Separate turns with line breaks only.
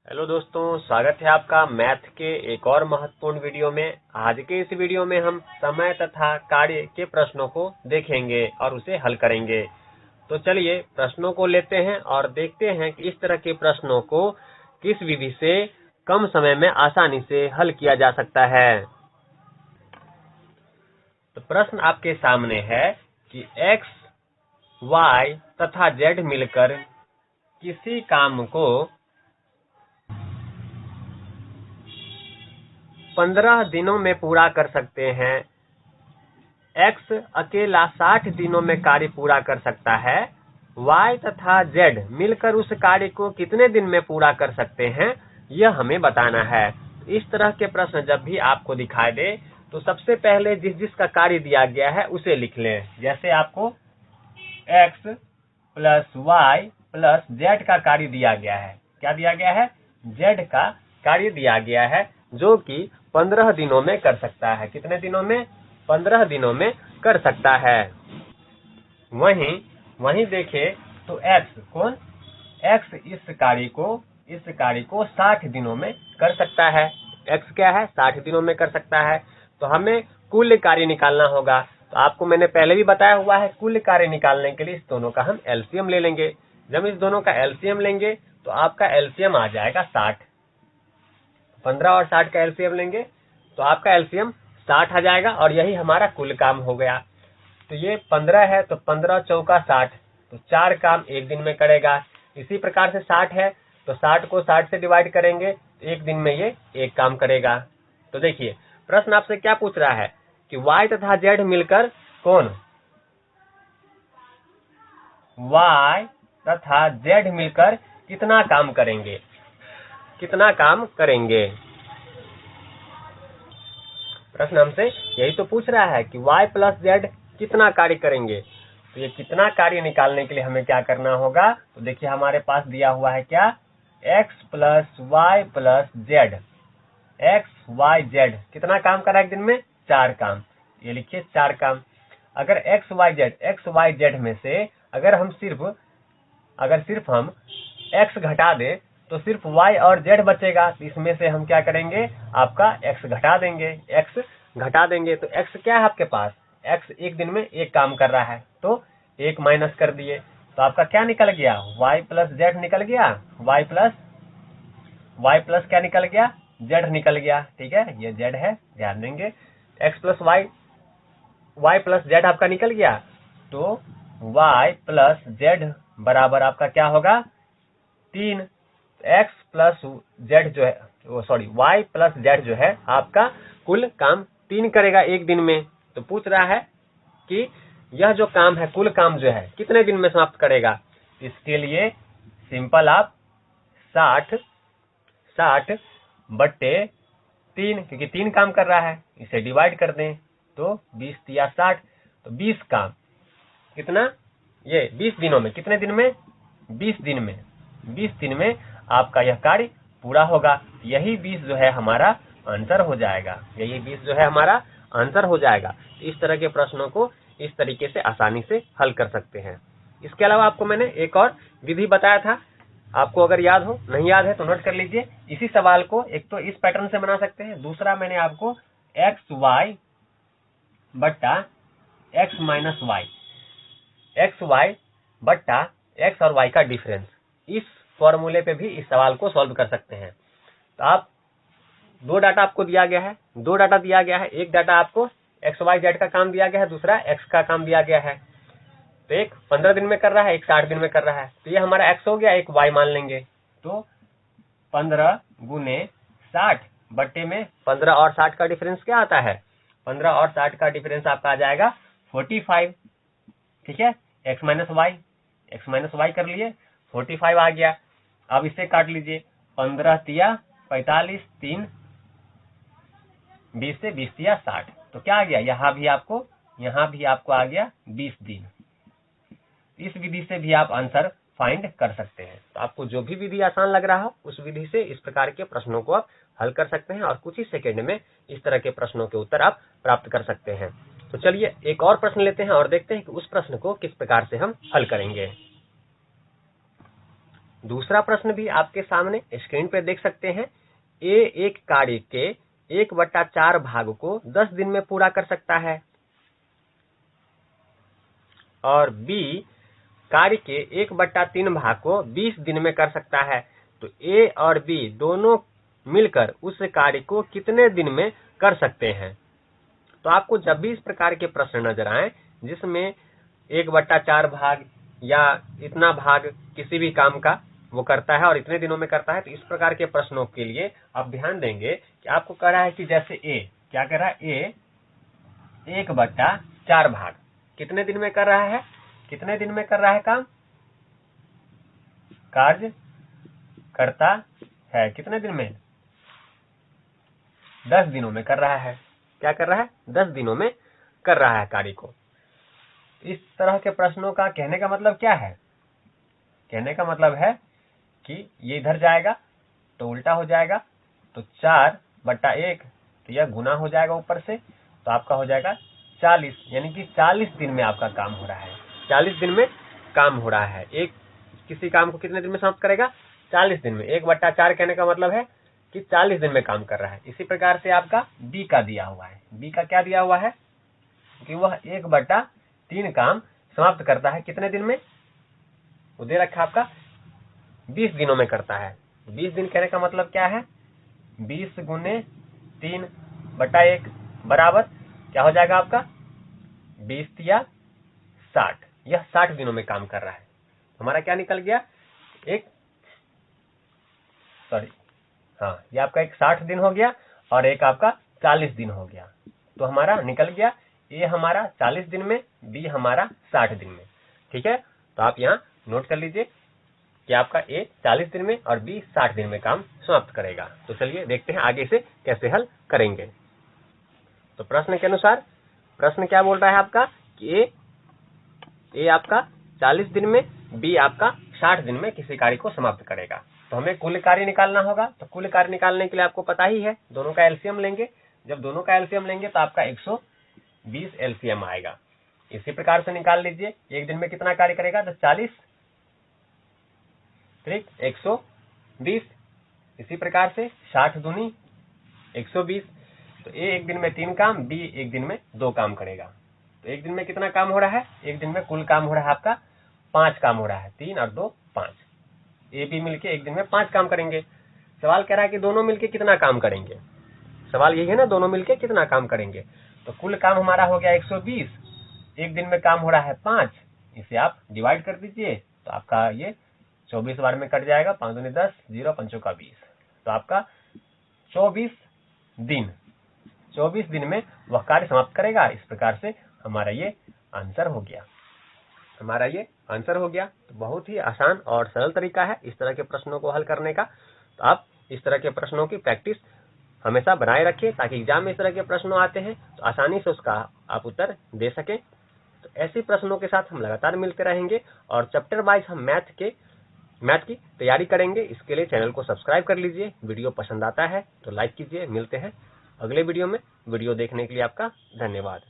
Hello दोस्तों, स्वागत है आपका मैथ के एक और महत्वपूर्ण वीडियो में। आज के इस वीडियो में हम समय तथा कार्य के प्रश्नों को देखेंगे और उसे हल करेंगे। तो चलिए प्रश्नों को लेते हैं और देखते हैं कि इस तरह के प्रश्नों को किस विधि से कम समय में आसानी से हल किया जा सकता है। तो प्रश्न आपके सामने है कि x, y तथा z मिलकर किसी काम को 15 दिनों में पूरा कर सकते हैं। x अकेला 60 दिनों में कार्य पूरा कर सकता है। y तथा z मिलकर उस कार्य को कितने दिन में पूरा कर सकते हैं, यह हमें बताना है। इस तरह के प्रश्न जब भी आपको दिखाई दे तो सबसे पहले जिसका कार्य दिया गया है उसे लिख लें। जैसे आपको x plus y plus z का कार्य दिया गया है। क्या दिया गया है? z का कार्य दिया गया है, जो कि 15 दिनों में कर सकता है। कितने दिनों में? 15 दिनों में कर सकता है। वहीं देखें तो x इस कार्य को 60 दिनों में कर सकता है। x क्या है? 60 दिनों में कर सकता है। तो हमें कुल कार्य निकालना होगा। तो आपको मैंने पहले भी बताया हुआ है, कुल कार्य निकालने के लिए इस दोनों का हम एलसीएम ले लेंगे। जब इस दोनों का एलसीएम लेंगे तो आपका एलसीएम आ जाएगा 60। 15 और 60 का एलसीएम लेंगे तो आपका एलसीएम 60 आ जाएगा और यही हमारा कुल काम हो गया। तो ये 15 है तो 15 चौका 60, तो 4 काम एक दिन में करेगा। इसी प्रकार से 60 है तो 60 को 60 से डिवाइड करेंगे तो एक दिन में ये एक काम करेगा। तो देखिए प्रश्न आपसे क्या पूछ रहा है कि y तथा z मिलकर y तथा z मिलकर कितना काम करेंगे। प्रश्न हमसे यही तो पूछ रहा है कि y प्लस z कितना कार्य करेंगे। तो ये कितना कार्य निकालने के लिए हमें क्या करना होगा। तो देखिए हमारे पास दिया हुआ है क्या, x plus y plus z। x y z कितना काम करा एक दिन में? 4 काम। ये लिखिए 4 काम। अगर x y z में से अगर सिर्फ हम x घटा दे तो सिर्फ y और z बचेगा। तो इसमें से हम क्या करेंगे, आपका x घटा देंगे। तो x क्या है आपके पास? x एक दिन में एक काम कर रहा है तो एक माइनस कर दिए। तो आपका क्या निकल गया? y प्लस z निकल गया। y प्लस क्या निकल गया? z निकल गया। ठीक है, ये z है, ध्यान देंगे। x plus y plus z आपका निकल गया। तो y प्लस z बराबर आपका क्या होगा? 3। x प्लस z जो है, y प्लस z जो है आपका कुल काम 3 करेगा एक दिन में। तो पूछ रहा है कि यह जो काम है, कुल काम जो है कितने दिन में समाप्त करेगा। इसके लिए सिंपल आप 60 बट्टे 3, क्योंकि 3 काम कर रहा है, इसे डिवाइड कर दें तो 20 या 60, तो 20 काम कितना, ये 20 दिनों में। कितने दिन में? 20 दिन में आपका यह कार्य पूरा होगा। यही 20 जो है हमारा आंसर हो जाएगा। इस तरह के प्रश्नों को इस तरीके से आसानी से हल कर सकते हैं। इसके अलावा आपको मैंने एक और विधि बताया था, आपको अगर याद हो, नहीं याद है तो नोट कर लीजिए। इसी सवाल को एक तो इस पैटर्न से बना सकते हैं, दूसरा मैंने आपको एक्स वाई बट्टा x minus y, x y बट्टा एक्स और वाई का डिफरेंस, इस फॉर्मूले पे भी इस सवाल को सॉल्व कर सकते हैं। तो आप दो डाटा आपको दिया गया है, एक डाटा आपको एक्स वाई जेड का काम दिया गया है, दूसरा एक्स का काम दिया गया है। तो एक 15 दिन में कर रहा है, एक 60 दिन में कर रहा है। तो ये हमारा एक्स हो गया, एक वाई मान लेंगे। तो 15 गुने 60 बट्टे में 15 और 60 का डिफरेंस क्या आता है? 15 और 60 का डिफरेंस आपका आ जाएगा 45। ठीक है, एक्स माइनस वाई कर लिए, 45 आ गया। अब इसे काट लीजिए, 15 तिया 45, 3 20 से 20 तिया 60। तो क्या आ गया? यहाँ भी आपको आ गया 20 दिन। इस विधि से भी आप आंसर फाइंड कर सकते हैं। तो आपको जो भी विधि आसान लग रहा हो उस विधि से इस प्रकार के प्रश्नों को आप हल कर सकते हैं और कुछ ही सेकंड में इस तरह के प्रश्नों के उत्तर आप प्राप्त कर सकते हैं। तो चलिए एक और प्रश्न लेते हैं और देखते हैं कि उस प्रश्न को किस प्रकार से हम हल करेंगे। दूसरा प्रश्न भी आपके सामने स्क्रीन पे देख सकते हैं। ए एक कार्य के 1/4 भाग को 10 दिन में पूरा कर सकता है और बी कार्य के 1/3 भाग को 20 दिन में कर सकता है। तो ए और बी दोनों मिलकर उस कार्य को कितने दिन में कर सकते हैं। तो आपको जब भी इस प्रकार के प्रश्न नजर आए जिसमें 1/4 भाग या इतना भाग किसी भी काम का वो करता है और इतने दिनों में करता है, तो इस प्रकार के प्रश्नों के लिए आप ध्यान देंगे कि आपको कह रहा है कि जैसे ए क्या कर रहा है, ए 1/4 भाग कितने दिन में कर रहा है, कितने दिन में कर रहा है काम, कार्य करता है कितने दिन में, 10 दिनों में कर रहा है। क्या कर रहा है, 10 दिनों में कर रहा है कार्य को। इस तरह के प्रश्नों का कहने का मतलब क्या है, कहने का मतलब है कि ये इधर जाएगा तो उल्टा हो जाएगा, तो 4/1 तो यह गुना हो जाएगा ऊपर से, तो आपका हो जाएगा 40, यानी कि 40 दिन में आपका काम हो रहा है। 40 दिन में काम हो रहा है। एक किसी काम को कितने दिन में समाप्त करेगा, 40 दिन में। 1/4 कहने का मतलब है कि 40 दिन में काम कर रहा है। इसी प्रकार से आपका बी का दिया हुआ है, बी का क्या दिया हुआ है कि वह 1/3 काम समाप्त करता है कितने दिन में, वो दे रखा आपका 20 दिनों में करता है। 20 दिन कहने का मतलब क्या है, 20 गुने 3/1 बराबर क्या हो जाएगा आपका 20 या 60। यह 60 दिनों में काम कर रहा है। हमारा क्या निकल गया, ये आपका एक 60 दिन हो गया और एक आपका 40 दिन हो गया। तो हमारा निकल गया ए हमारा 40 दिन में, बी हमारा 60 दिन में। ठीक है, तो आप यहाँ नोट कर लीजिए कि आपका ए 40 दिन में और बी 60 दिन में काम समाप्त करेगा। तो चलिए देखते हैं आगे से कैसे हल करेंगे। तो प्रश्न के अनुसार प्रश्न क्या बोल रहा है आपका कि ए आपका 40 दिन में, बी आपका 60 दिन में किसी कार्य को समाप्त करेगा। तो हमें कुल कार्य निकालना होगा। तो कुल कार्य निकालने के लिए आपको पता ही है, दोनों का एलसीएम लेंगे। जब दोनों का एलसीएम लेंगे तो आपका 120 एलसीएम आएगा। इसी प्रकार से निकाल लीजिए एक दिन में कितना कार्य करेगा, तो 40 ठीक 120। इसी प्रकार से 60 दूनी 120। तो ए एक दिन में 3 काम, बी एक दिन में 2 काम करेगा। तो एक दिन में कितना काम हो रहा है, एक दिन में कुल काम हो रहा है आपका 5 काम हो रहा है। 3 और 2 5, ए बी मिलके एक दिन में 5 काम करेंगे। सवाल कह रहा है कि दोनों मिलके कितना काम करेंगे, सवाल यही है ना, दोनों मिलके कितना काम करेंगे। तो कुल काम हमारा हो गया 120, एक दिन में काम हो रहा है 5, इसे आप डिवाइड कर दीजिए तो आपका ये 24 बार में कट जाएगा। 5 दूनी 10, 0 5 का 20, तो आपका 24 दिन में वह कार्य समाप्त करेगा। इस प्रकार से हमारा ये आंसर हो गया, हमारा ये आंसर हो गया। तो बहुत ही आसान और सरल तरीका है इस तरह के प्रश्नों को हल करने का। तो आप इस तरह के प्रश्नों की प्रैक्टिस हमेशा बनाए रखिए ताकि एग्जाम में इस तरह के प्रश्न आते हैं तो आसानी से उसका आप उत्तर दे सकें। तो ऐसे प्रश्नों के साथ हम लगातार मिलते रहेंगे और चैप्टर वाइज हम मैथ की तैयारी करेंगे। इसके लिए चैनल को सब्सक्राइब कर लीजिए। वीडियो पसंद आता है तो लाइक कीजिए। मिलते हैं अगले वीडियो में। वीडियो देखने के लिए आपका धन्यवाद।